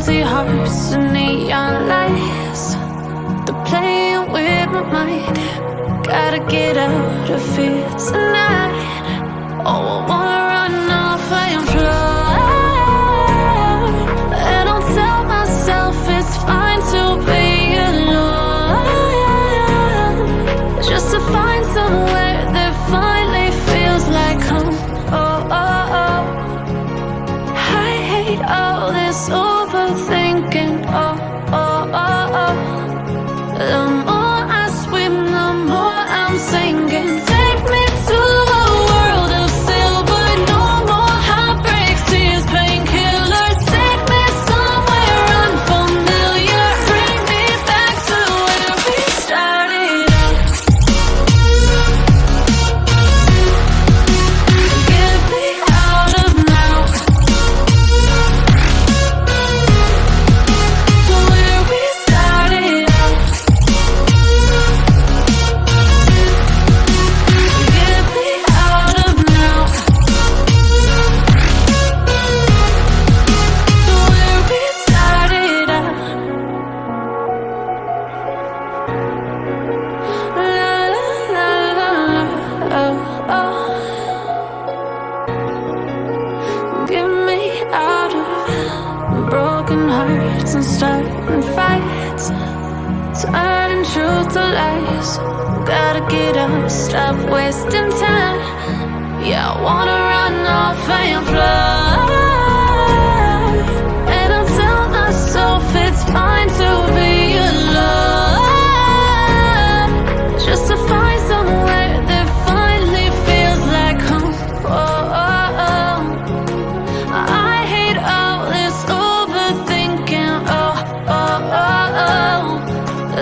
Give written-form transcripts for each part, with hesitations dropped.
empty hearts and neon lights. They're playing with my mind. Gotta get out of here tonight. Oh, I wanna run off and fly. And I'll tell myself it's fine to be alone, just to find somewhere that finally feels like home. Oh, oh, oh. I hate all this overthinking. Oh, oh, oh, oh. The more I swim, the more I'm sinking. Take me to a world of silver. No more heartbreaks, tears, painkillers. Take me somewhere unfamiliar. Bring me back to where we started out. Get me out of now, to where we started out. Get me out of now, to where we started out. La la la la, oh oh. Get me out of broken hearts and starting fights, turning truth to lies. Gotta get up, stop wasting time. Yeah, I wanna run off and fly. And I'll tell myself it's fine to be alone, just to find somewhere that finally feels like home. Oh, oh, oh. I hate all this overthinking. Oh, oh, oh, oh.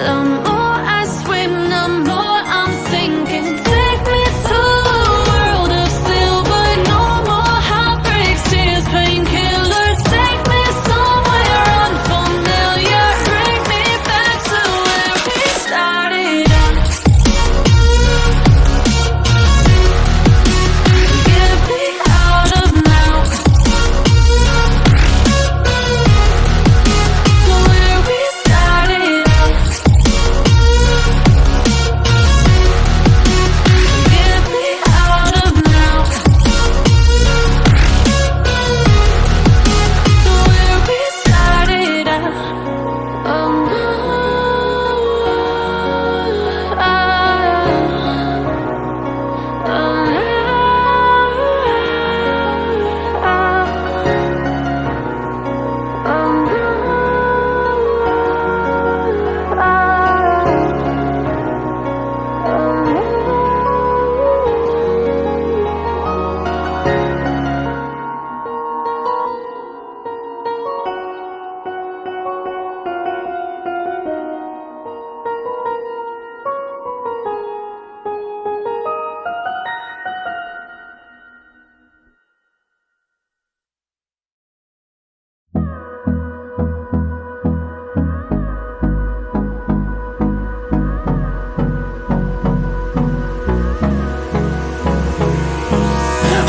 The more I swim, the more I'm sinking. Take me to a world of silver. No more heartbreaks, tears, painkillers. Take me somewhere unfamiliar. Bring me back to where we started out. Get me out of now, to where we started out. Get me out of now, to where we started out. Oh,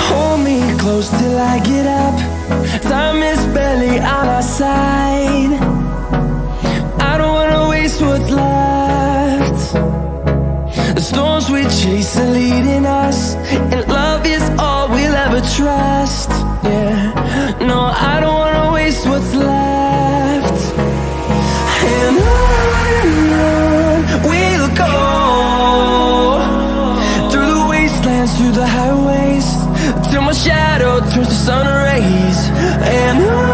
Hold me close till I get up. Time is barely on our side. I don't wanna waste what's left. The storms we chase are leading us, and love is all we'll ever trust. Yeah, no, I don't wanna waste what's left. And on we'll go, through the wastelands, through the highways, till my shadow turns to sun rays. And on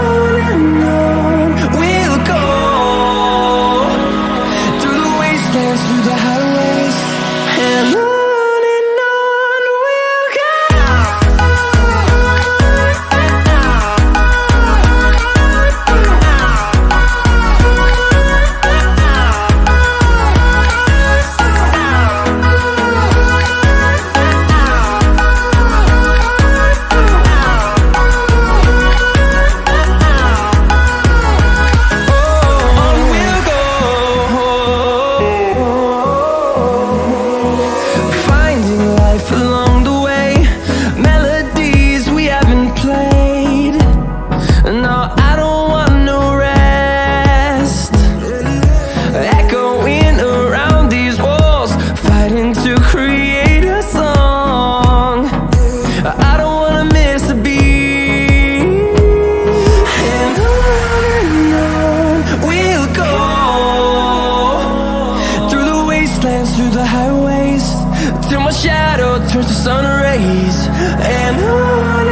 turns to sun rays, and on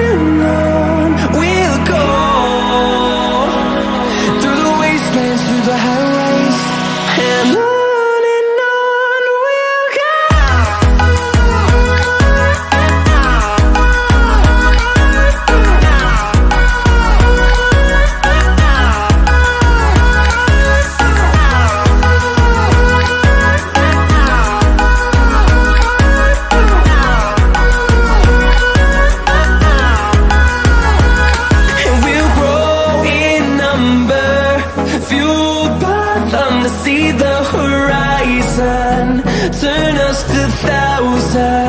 we'll go, through the wastelands, through the highways, and on we'll go. Fueled by them to see the horizon, turn us to thousands.